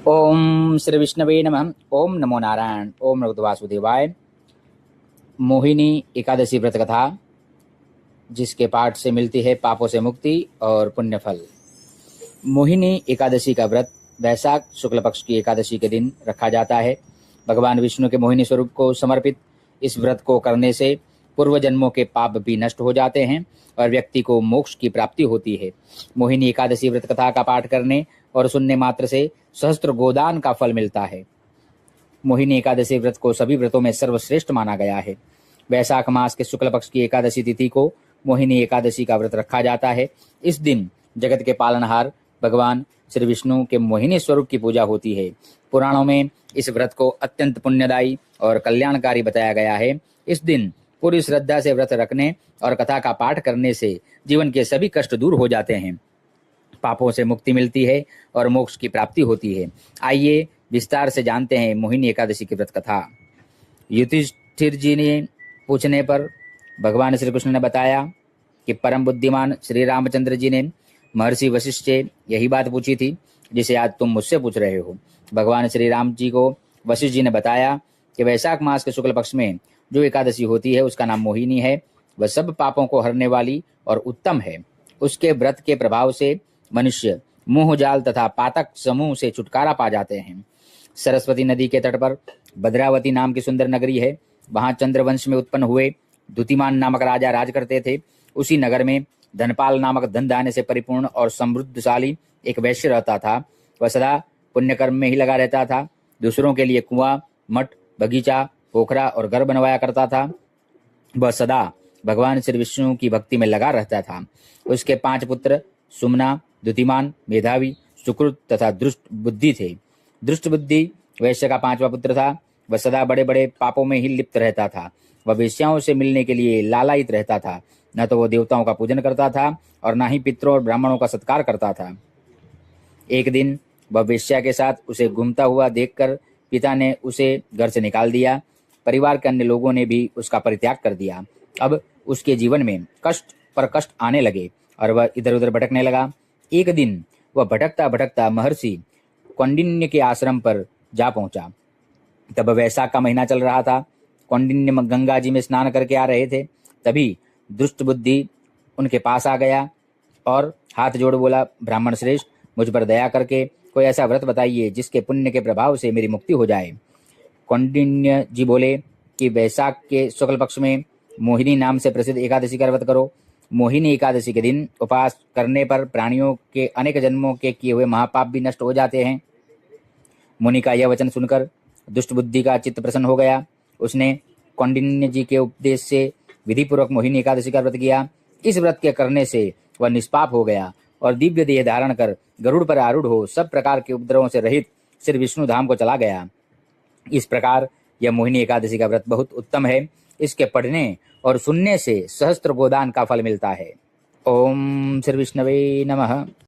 ओम श्री विष्णवे नमः। ओम नमो नारायण। ओम भगवते वासुदेवाय। मोहिनी एकादशी व्रत कथा, जिसके पाठ से मिलती है पापों से मुक्ति और पुण्य फल। मोहिनी एकादशी का व्रत वैशाख शुक्ल पक्ष की एकादशी के दिन रखा जाता है। भगवान विष्णु के मोहिनी स्वरूप को समर्पित इस व्रत को करने से पूर्व जन्मों के पाप भी नष्ट हो जाते हैं और व्यक्ति को मोक्ष की प्राप्ति होती है। मोहिनी एकादशी व्रत कथा का पाठ करने और सुनने मात्र से सहस्त्र गोदान का फल मिलता है। मोहिनी एकादशी व्रत को सभी व्रतों में सर्वश्रेष्ठ माना गया है। वैशाख मास के शुक्ल पक्ष की एकादशी तिथि को मोहिनी एकादशी का व्रत रखा जाता है। इस दिन जगत के पालनहार भगवान श्री विष्णु के मोहिनी स्वरूप की पूजा होती है। पुराणों में इस व्रत को अत्यंत पुण्यदायी और कल्याणकारी बताया गया है। इस दिन पूरी श्रद्धा से व्रत रखने और कथा का पाठ करने से जीवन के सभी कष्ट दूर हो जाते हैं, पापों से मुक्ति मिलती है और मोक्ष की प्राप्ति होती है। आइए विस्तार से जानते हैं मोहिनी एकादशी की व्रत कथा। युधिष्ठिर जी ने पूछने पर भगवान श्री कृष्ण ने बताया कि परम बुद्धिमान श्री रामचंद्र जी ने महर्षि वशिष्ठ से यही बात पूछी थी जिसे आज तुम मुझसे पूछ रहे हो। भगवान श्री राम जी को वशिष्ठ जी ने बताया कि वैशाख मास के शुक्ल पक्ष में जो एकादशी होती है उसका नाम मोहिनी है। वह सब पापों को हरने वाली और उत्तम है। उसके व्रत के प्रभाव से मनुष्य मोह जाल तथा पातक समूह से छुटकारा पा जाते हैं। सरस्वती नदी के तट पर भद्रावती नाम की सुंदर नगरी है। वहां चंद्रवंश में उत्पन्न हुए द्युतिमान नामक राजा राज करते थे। उसी नगर में धनपाल नामक धन धान्य से परिपूर्ण और समृद्धशाली एक वैश्य रहता था। वह सदा पुण्य कर्म में ही लगा रहता था। दूसरों के लिए कुआं, मठ, बगीचा, पोखरा और घर बनवाया करता था। वह सदा भगवान श्री विष्णु की भक्ति में लगा रहता था। उसके 5 पुत्र सुमना, द्युतिमान, मेधावी, सुकृत तथा दुष्ट बुद्धि थे। दुष्ट बुद्धि वैश्य का 5वां पुत्र था। वह सदा बड़े बड़े पापों में ही लिप्त रहता था। वह वेश्याओं से मिलने के लिए लालायित रहता था। न तो वह देवताओं का पूजन करता था और न ही पितरों और ब्राह्मणों का सत्कार करता था। एक दिन वह वेश्या के साथ उसे घूमता हुआ देखकर पिता ने उसे घर से निकाल दिया। परिवार के अन्य लोगों ने भी उसका परित्याग कर दिया। अब उसके जीवन में कष्ट पर कष्ट आने लगे और वह इधर उधर भटकने लगा। एक दिन वह भटकता भटकता महर्षि कौंडिन्य के आश्रम पर जा पहुंचा। तब वैशाख का महीना चल रहा था। कौंडिन्य गंगा जी में स्नान करके आ रहे थे। तभी दुष्ट बुद्धि उनके पास आ गया और हाथ जोड़ बोला, ब्राह्मण श्रेष्ठ, मुझ पर दया करके कोई ऐसा व्रत बताइए जिसके पुण्य के प्रभाव से मेरी मुक्ति हो जाए। कौंडिन्य जी बोले कि वैशाख के शुक्ल पक्ष में मोहिनी नाम से प्रसिद्ध एकादशी का व्रत करो। मोहिनी एकादशी के दिन उपवास करने पर प्राणियों के अनेक जन्मों के किए हुए महापाप भी नष्ट हो जाते हैं। मुनि का यह वचन सुनकर दुष्ट बुद्धि का चित्त प्रसन्न हो गया। उसने कौंडिन्य जी के उपदेश से विधिपूर्वक मोहिनी एकादशी का व्रत किया। इस व्रत के करने से वह निष्पाप हो गया और दिव्य देह धारण कर गरुड़ पर आरूढ़ हो सब प्रकार के उपद्रवों से रहित श्री विष्णु धाम को चला गया। इस प्रकार यह मोहिनी एकादशी का व्रत बहुत उत्तम है। इसके पढ़ने और सुनने से सहस्त्र गोदान का फल मिलता है। ओम श्री विष्णवे नमः।